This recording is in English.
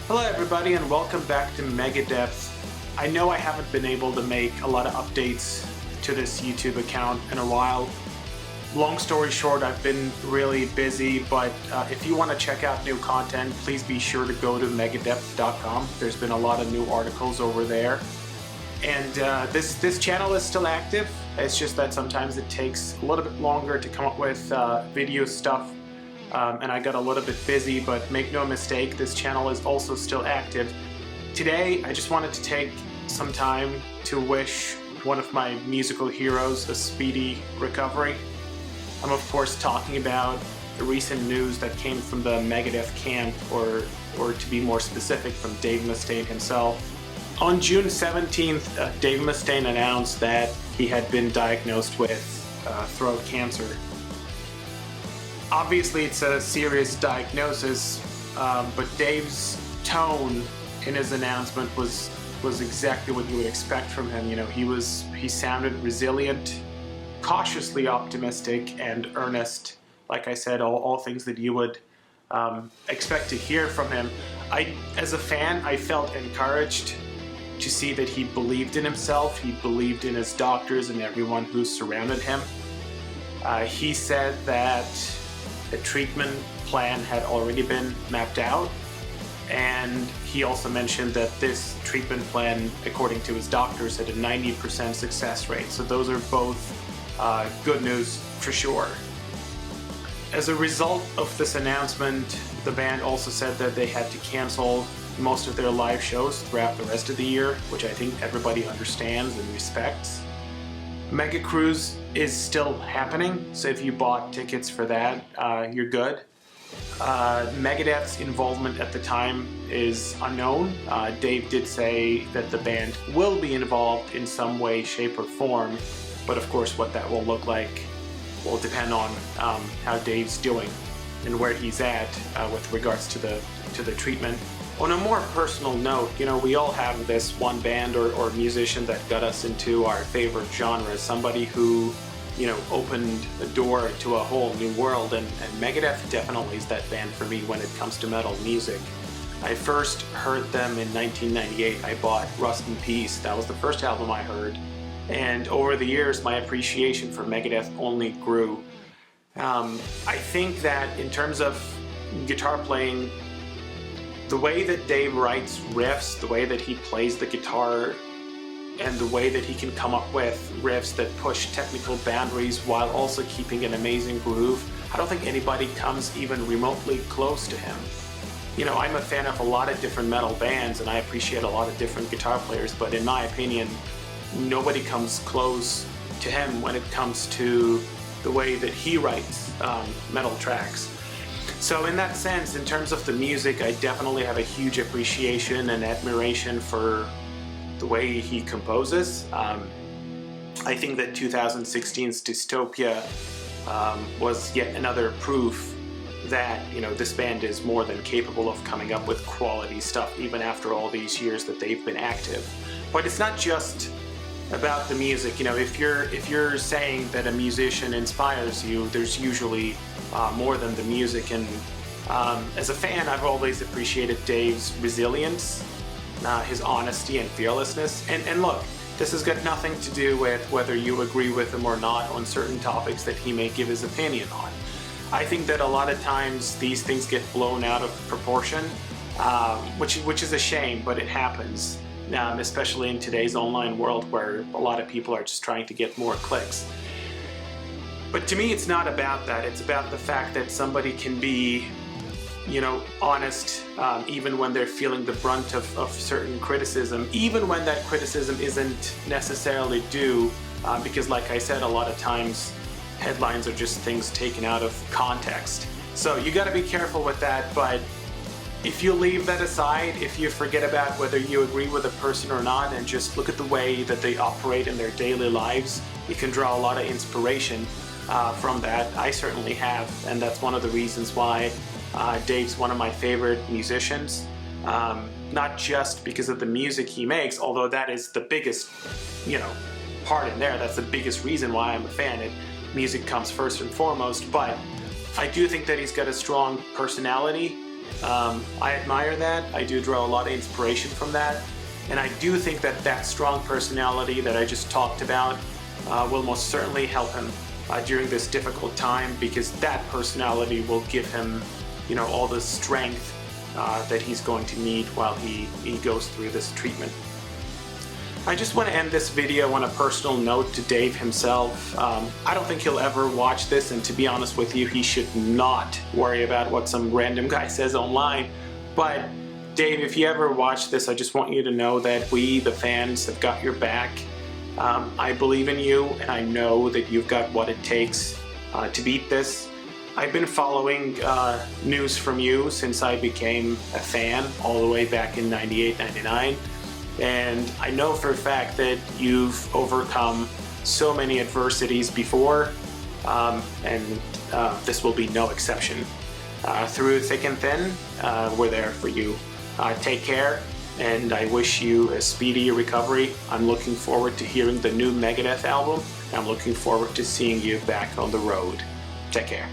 Hello everybody and welcome back to Megadeth. I know I haven't been able to make a lot of updates to this YouTube account in a while. Long story short, I've been really busy, but if you want to check out new content, please be sure to go to megadeth.com. There's been a lot of new articles over there. And this channel is still active. It's just that sometimes it takes a little bit longer to come up with video stuff. And I got a little bit busy, but make no mistake, this channel is also still active. Today, I just wanted to take some time to wish one of my musical heroes a speedy recovery. I'm of course talking about the recent news that came from the Megadeth camp, or to be more specific, from Dave Mustaine himself. On June 17th, Dave Mustaine announced that he had been diagnosed with throat cancer. Obviously, it's a serious diagnosis, but Dave's tone in his announcement was exactly what you would expect from him. You know, he sounded resilient, cautiously optimistic, and earnest. Like I said, all things that you would expect to hear from him. As a fan, I felt encouraged to see that he believed in himself, he believed in his doctors and everyone who surrounded him. He said that a treatment plan had already been mapped out, and he also mentioned that this treatment plan, according to his doctors, had a 90% success rate. So those are both good news for sure. As a result of this announcement, the band also said that they had to cancel most of their live shows throughout the rest of the year, which I think everybody understands and respects. Mega Cruise is still happening, so if you bought tickets for that, you're good. Megadeth's involvement at the time is unknown. Dave did say that the band will be involved in some way, shape, or form, but of course what that will look like will depend on how Dave's doing and where he's at with regards to the treatment. On a more personal note, you know, we all have this one band or musician that got us into our favorite genre, somebody who, you know, opened a door to a whole new world, and Megadeth definitely is that band for me when it comes to metal music. I first heard them in 1998. I bought Rust in Peace. That was the first album I heard, and over the years my appreciation for Megadeth only grew. I think that in terms of guitar playing, the way that Dave writes riffs, the way that he plays the guitar, and the way that he can come up with riffs that push technical boundaries while also keeping an amazing groove, I don't think anybody comes even remotely close to him. You know, I'm a fan of a lot of different metal bands and I appreciate a lot of different guitar players, but in my opinion, nobody comes close to him when it comes to the way that he writes metal tracks. So in that sense, in terms of the music, I definitely have a huge appreciation and admiration for the way he composes. I think that 2016's Dystopia was yet another proof that, you know, this band is more than capable of coming up with quality stuff even after all these years that they've been active. But it's not just about the music. You know, if you're saying that a musician inspires you, there's usually more than the music. And as a fan, I've always appreciated Dave's resilience, his honesty and fearlessness. And look, this has got nothing to do with whether you agree with him or not on certain topics that he may give his opinion on. I think that a lot of times these things get blown out of proportion, which is a shame, but it happens. Especially in today's online world where a lot of people are just trying to get more clicks. But to me, it's not about that. It's about the fact that somebody can be, you know, honest even when they're feeling the brunt of certain criticism, even when that criticism isn't necessarily due, because like I said, a lot of times headlines are just things taken out of context. So you gotta be careful with that, but if you leave that aside, if you forget about whether you agree with a person or not and just look at the way that they operate in their daily lives, you can draw a lot of inspiration from that. I certainly have, and that's one of the reasons why Dave's one of my favorite musicians. Not just because of the music he makes, although that is the biggest, you know, part in there. That's the biggest reason why I'm a fan. Music comes first and foremost, but I do think that he's got a strong personality I admire that. I do draw a lot of inspiration from that. And I do think that that strong personality that I just talked about will most certainly help him during this difficult time, because that personality will give him, all the strength that he's going to need while he goes through this treatment. I just want to end this video on a personal note to Dave himself. I don't think he'll ever watch this, and to be honest with you, he should not worry about what some random guy says online. But Dave, if you ever watch this, I just want you to know that we, the fans, have got your back. I believe in you, and I know that you've got what it takes to beat this. I've been following news from you since I became a fan all the way back in 98, 99. And I know for a fact that you've overcome so many adversities before, and this will be no exception. Through thick and thin, we're there for you. Take care, and I wish you a speedy recovery. I'm looking forward to hearing the new Megadeth album. I'm looking forward to seeing you back on the road. Take care.